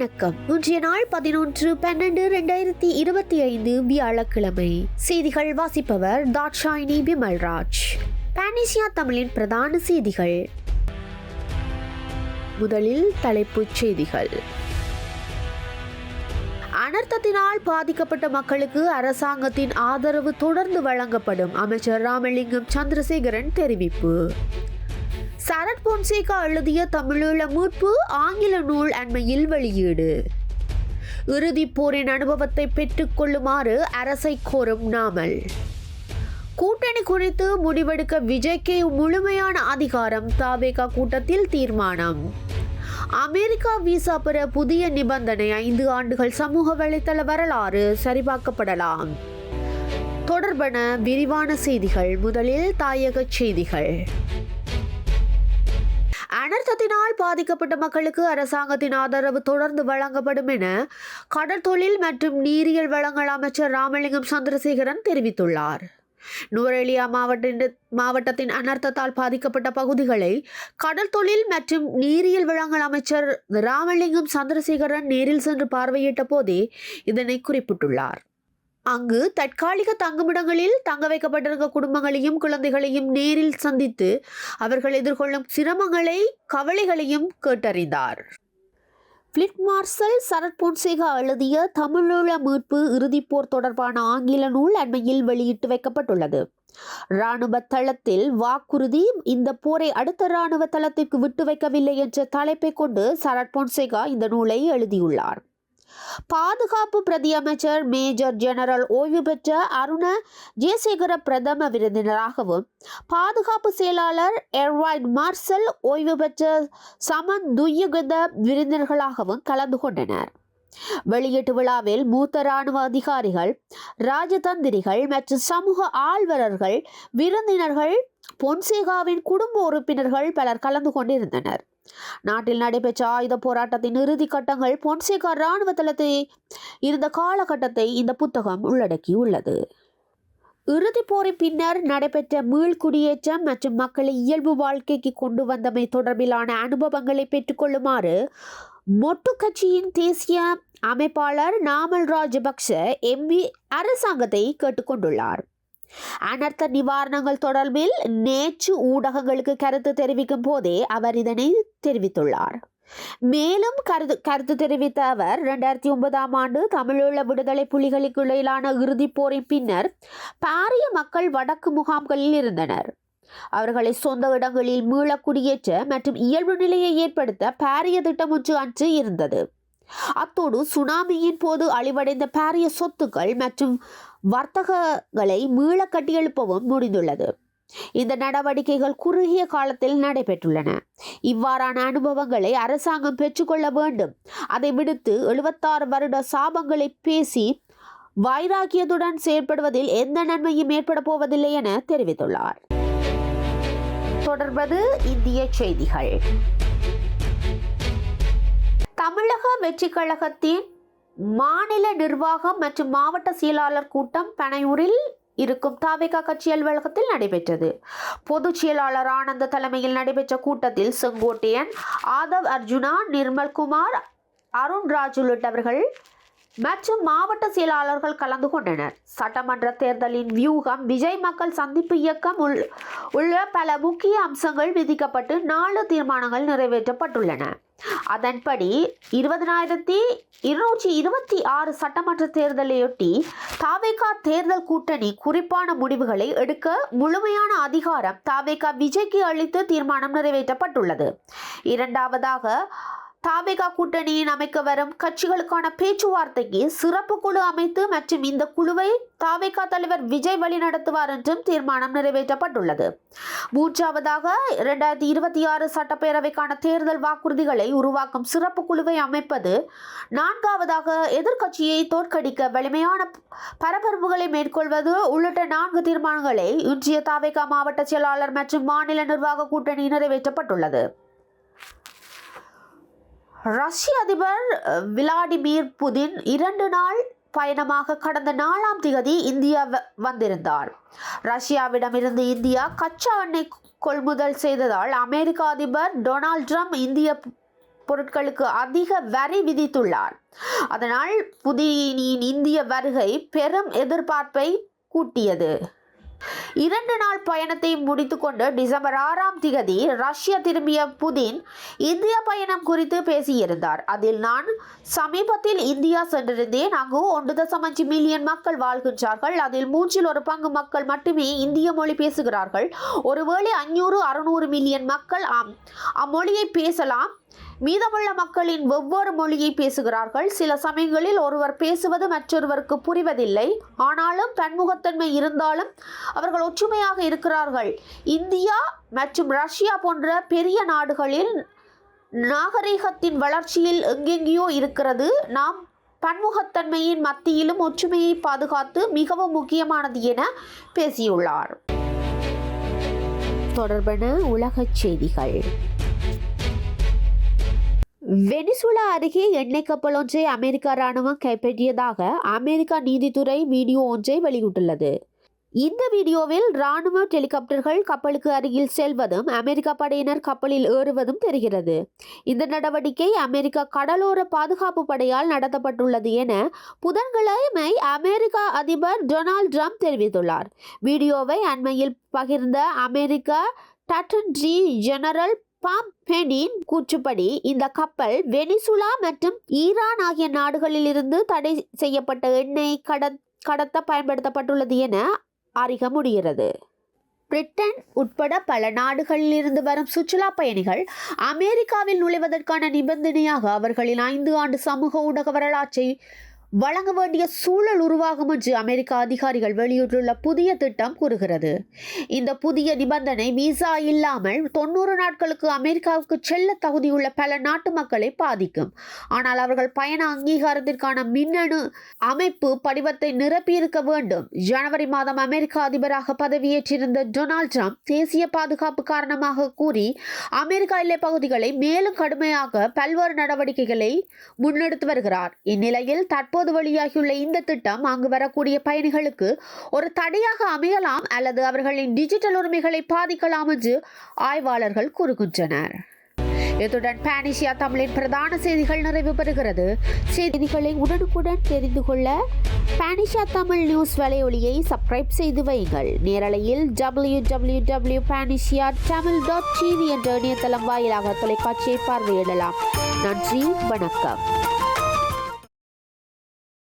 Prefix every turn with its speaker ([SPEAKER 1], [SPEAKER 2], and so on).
[SPEAKER 1] வணக்கம். இன்றைய நாள் 11/12/2025 வியாழக்கிழமை. செய்திகள் வாசிப்பவர் தாட்சாயினி விமல்ராஜ். பானிசியா தமிழின் பிரதான செய்திகள். முதலில் தலைப்புச் செய்திகள். அனர்த்தத்தினால் பாதிக்கப்பட்ட மக்களுக்கு அரசாங்கத்தின் ஆதரவு தொடர்ந்து வழங்கப்படும். அமைச்சர் ராமலிங்கம் சந்திரசேகரன் தெரிவிப்பு. சரத் பொன்சேகா எழுதிய தமிழீழ மீட்பு ஆங்கில நூல் அண்மையில் வெளியீடு. இறுதிப் போரின் அனுபவத்தை பெற்றுக் கொள்ளுமாறு அரசை கோரும் நாமல். கூட்டணி குறித்து முடிவெடுக்க விஜய்க்கு முழுமையான அதிகாரம். தவேகா கூட்டத்தில் தீர்மானம். அமெரிக்கா விசா பெற புதிய நிபந்தனை. 5 ஆண்டுகள் சமூக வலைத்தள வரலாறு சரிபார்க்கப்படலாம். தொடர்பான விரிவான செய்திகள். முதலில் தாயக செய்திகள். அனர்த்தத்தினால் பாதிக்கப்பட்ட மக்களுக்கு அரசாங்கத்தின் ஆதரவு தொடர்ந்து வழங்கப்படும் என கடற்தொழில் மற்றும் நீரியல் வளங்கள் அமைச்சர் ராமலிங்கம் சந்திரசேகரன் தெரிவித்துள்ளார். நுவரெலியா மாவட்டத்தின் அனர்த்தத்தால் பாதிக்கப்பட்ட பகுதிகளை கடற்தொழில் மற்றும் நீரியல் வளங்கள் அமைச்சர் ராமலிங்கம் சந்திரசேகரன் நேரில் சென்று பார்வையிட்ட போதே இதனை குறிப்பிட்டுள்ளார். அங்கு தற்காலிக தங்குமிடங்களில் தங்க வைக்கப்பட்டிருந்த குடும்பங்களையும் குழந்தைகளையும் நேரில் சந்தித்து அவர்கள் எதிர்கொள்ளும் சிரமங்களை கவலைகளையும் கேட்டறிந்தார். பிலிப் மார்ஷல் சரத் பொன்சேகா எழுதிய தமிழீழ மீட்பு இறுதிப்போர் தொடர்பான ஆங்கில நூல் அண்மையில் வெளியிட்டு வைக்கப்பட்டுள்ளது. இராணுவ தளத்தில் வாக்குறுதி. இந்த போரை அடுத்த இராணுவ தளத்திற்கு விட்டு வைக்கவில்லை என்ற தலைப்பை கொண்டு சரத் பொன்சேகா இந்த நூலை எழுதியுள்ளார். பாதுகாப்பு பிரதி அமைச்சர் மேஜர் ஜெனரல் ஓய்வு பெற்ற அருண ஜெயசேகர பிரதம விருந்தினராகவும், பாதுகாப்பு செயலாளர் எர்வைட் மார்ஷல் ஓய்வு பெற்ற சமன் துய்யுகத விருந்தினர்களாகவும் கலந்து கொண்டனர். வெளியீட்டு விழாவில் மூத்த இராணுவ அதிகாரிகள், ராஜதந்திரிகள் மற்றும் சமூக ஆள்வரர்கள், விருந்தினர்கள், பொன்சேகாவின் குடும்ப உறுப்பினர்கள் பலர் கலந்து கொண்டிருந்தனர். நாட்டில் நடைபெற்ற ஆயுத போராட்டத்தின் இறுதி கட்டங்கள், பொன்சேகா இராணுவ தளத்தில் இருந்த காலகட்டத்தை இந்த புத்தகம் உள்ளடக்கியுள்ளது. இறுதிப் போரின் பின்னர் நடைபெற்ற மீள்குடியேற்றம் மற்றும் மக்களை இயல்பு வாழ்க்கைக்கு கொண்டு வந்தமை தொடர்பிலான அனுபவங்களை பெற்றுக்கொள்ளுமாறு மொட்டு கட்சியின் தேசிய அமைப்பாளர் நாமல் ராஜபக்ஷ எம்பி அரசாங்கத்தை கேட்டுக்கொண்டுள்ளார். அனர்த்த நிவாரணங்கள் தொடர்பில் நேற்று ஊடகங்களுக்கு கருத்து தெரிவிக்கும் போதே அவர் இதனை தெரிவித்துள்ளார். மேலும் கருத்து தெரிவித்த அவர் 2009ஆம் ஆண்டு தமிழீழ விடுதலை புலிகளுக்கு இடையிலான இறுதிப் போரின் பின்னர் பாரிய மக்கள் வடக்கு முகாம்களில் இருந்தனர். அவர்களை சொந்த இடங்களில் மீள குடியேற்ற மற்றும் இயல்பு நிலையை ஏற்படுத்த பாரிய திட்டம் ஒன்று அன்று இருந்தது. அத்தோடு சுனாமியின் போது அழிவடைந்த பாரிய சொத்துக்கள் மற்றும் வர்த்தகங்களை மீள கட்டியெழுப்பவும் முடிந்துள்ளது. இந்த நடவடிக்கைகள் குறுகிய காலத்தில் நடைபெற்றுள்ளன. இவ்வாறான அனுபவங்களை அரசாங்கம் பெற்றுக்கொள்ள வேண்டும். அதை விடுத்து 76 வருட சாபங்களை பேசி வைராக்கியத்துடன் செயல்படுவதில் எந்த நன்மையும் ஏற்பட போவதில்லை என தெரிவித்துள்ளார். தொடர்பது இந்திய செய்திகள். தமிழக வெற்றி கழகத்தின் மாநில நிர்வாகம் மற்றும் மாவட்ட செயலாளர் கூட்டம் பனையூரில் இருக்கும் தவேகா கட்சி அலுவலகத்தில் நடைபெற்றது. பொதுச் செயலாளர் ஆனந்த தலைமையில் நடைபெற்ற கூட்டத்தில் செங்கோட்டையன், ஆதவ் அர்ஜுனா, நிர்மல்குமார், அருண்ராஜ் உள்ளிட்டவர்கள் மற்றும் மாவட்ட செயலாளர்கள் கலந்து கொண்டனர். சட்டமன்ற தேர்தலின் வியூகம், விஜய் மக்கள் சந்திப்பு இயக்கம் உள்ள பல முக்கிய அம்சங்கள் விதிக்கப்பட்டு 4 தீர்மானங்கள் நிறைவேற்றப்பட்டுள்ளன. அதன்படி 20,226 சட்டமன்ற தேர்தலையொட்டி தவேகா தேர்தல் கூட்டணி குறிப்பான முடிவுகளை எடுக்க முழுமையான அதிகாரம் தவேகா விஜய்க்கு அளித்து தீர்மானம் நிறைவேற்றப்பட்டுள்ளது. இரண்டாவதாக, தவேகா கூட்டணியின் அமைக்க வரும் கட்சிகளுக்கான பேச்சுவார்த்தைக்கு சிறப்பு குழு அமைத்து மற்றும் இந்த குழுவை தவேகா தலைவர் விஜய் வழிநடத்துவார் என்றும் தீர்மானம் நிறைவேற்றப்பட்டுள்ளது. மூன்றாவதாக, 2026 சட்டப்பேரவைக்கான தேர்தல் வாக்குறுதிகளை உருவாக்கும் சிறப்பு குழுவை அமைப்பது. நான்காவதாக, எதிர்க்கட்சியை தோற்கடிக்க வலிமையான பரபரப்புகளை மேற்கொள்வது உள்ளிட்ட 4 தீர்மானங்களை இன்றைய தவேகா மாவட்ட செயலாளர் மற்றும் மாநில நிர்வாக கூட்டணி நிறைவேற்றப்பட்டுள்ளது. ரஷ்ய அதிபர் விளாடிமிர் புதின் 2 நாள் பயணமாக கடந்த 4ஆம் தேதி இந்தியா வந்திருந்தார். ரஷ்யாவிடமிருந்து இந்தியா கச்சா எண்ணெய் கொள்முதல் செய்ததால் அமெரிக்க அதிபர் டொனால்ட் ட்ரம்ப் இந்திய பொருட்களுக்கு அதிக வரி விதித்துள்ளார். அதனால் புதினின் இந்திய வருகை பெரும் எதிர்பார்ப்பை கூட்டியது. 2 நாள் பயணத்தை முடித்துக்கொண்டு டிசம்பர் 6ஆம் தேதி ரஷ்யா திரும்பிய புதின் இந்திய பயணம் குறித்து பேசியிருந்தார். அதில், நான் சமீபத்தில் இந்தியா சென்றிருந்தேன். அங்கு 1.5 மில்லியன் மக்கள் வாழ்கின்றார்கள். அதில் 1/3 பங்கு மக்கள் மட்டுமே இந்திய மொழி பேசுகிறார்கள். ஒருவேளை 500-600 மில்லியன் மக்கள் அம்மொழியை பேசலாம். மீதமுள்ள மக்களின் வெவ்வேறு மொழியை பேசுகிறார்கள். சில சமயங்களில் ஒருவர் பேசுவது மற்றொருவருக்கு புரிவதில்லை. ஆனாலும் பன்முகத்தன்மை இருந்தாலும் அவர்கள் ஒற்றுமையாக இருக்கிறார்கள். இந்தியா மற்றும் ரஷ்யா போன்ற பெரிய நாடுகளில் நாகரிகத்தின் வளர்ச்சியில் எங்கெங்கேயோ இருக்கிறது. நாம் பன்முகத்தன்மையின் மத்தியிலும் ஒற்றுமையை பாதுகாத்து மிகவும் முக்கியமானது என பேசியுள்ளார். தொடர்பான உலகச் செய்திகள். வெனிசுலா அருகே எண்ணெய் கப்பல் ஒன்றை அமெரிக்க இராணுவம் கைப்பற்றியதாக அமெரிக்கா நீதித்துறை வீடியோ ஒன்றை வெளியிட்டுள்ளது. இந்த வீடியோவில் இராணுவ ஹெலிகாப்டர்கள் கப்பலுக்கு அருகில் செல்வதும் அமெரிக்க படையினர் கப்பலில் ஏறுவதும் தெரிகிறது. இந்த நடவடிக்கை அமெரிக்க கடலோர பாதுகாப்பு படையால் நடத்தப்பட்டுள்ளது என புதன்கிழமை அமெரிக்க அதிபர் டொனால்ட் ட்ரம்ப் தெரிவித்துள்ளார். வீடியோவை அண்மையில் பகிர்ந்த அமெரிக்க அட்டர்னி ஜெனரல் பாம்பெனின் கூற்றுப்படி, இந்த கப்பல் வெனிசுலா மற்றும் ஈரான் ஆகிய நாடுகளில் இருந்து தடை செய்யப்பட்ட எண்ணெய் கடத்த பயன்படுத்தப்பட்டுள்ளது என அறிய முடிகிறது. பிரிட்டன் உட்பட பல நாடுகளில் இருந்து வரும் சுற்றுலா பயணிகள் அமெரிக்காவில் நுழைவதற்கான நிபந்தனையாக அவர்களின் 5 ஆண்டு சமூக ஊடக வரலாற்றை வழங்க வேண்டிய சூழல் உருவாகும் என்று அமெரிக்க அதிகாரிகள் வெளியிட்டுள்ள புதிய திட்டம் கூறுகிறது. இந்த புதிய நிபந்தனை விசா இல்லாமல் 90 நாட்களுக்கு அமெரிக்காவுக்கு செல்ல தகுதியுள்ள பல நாட்டு மக்களை பாதிக்கும். ஆனால் அவர்கள் பயண அங்கீகாரத்திற்கான மின்னணு அமைப்பு படிவத்தை நிரப்பியிருக்க வேண்டும். ஜனவரி மாதம் அமெரிக்க அதிபராக பதவியேற்றிருந்த டொனால்ட் ட்ரம்ப் தேசிய பாதுகாப்பு காரணமாக கூறி அமெரிக்க எல்லை பகுதிகளை மேலும் கடுமையாக பல்வேறு நடவடிக்கைகளை முன்னெடுத்து வருகிறார். இந்நிலையில் தற்போது வெளியாகியுள்ள இந்த திட்டம் அங்கு வரக்கூடிய பயணிகளுக்கு ஒரு தடையாக அமையலாம் அல்லது அவர்களின் டிஜிட்டல் உரிமைகளை பாதிக்கலாம் என்று ஆய்வாளர்கள் கூறுகின்றனர். இத்துடன் பானிஷியா தமிழின் பிரதான செய்திகள் நிறைவு பெறுகிறது. செய்திகளை உடனுக்குடன் தெரிந்து கொள்ள பானிஷியா தமிழ் நியூஸ் வலையொலியை சப்ஸ்கிரைப் செய்து வையுங்கள். நேரலையில் www.panishiatamil.tv என்ற இணையதளம் வாயிலாக தொலைக்காட்சியை பார்வையிடலாம். நன்றி, வணக்கம்.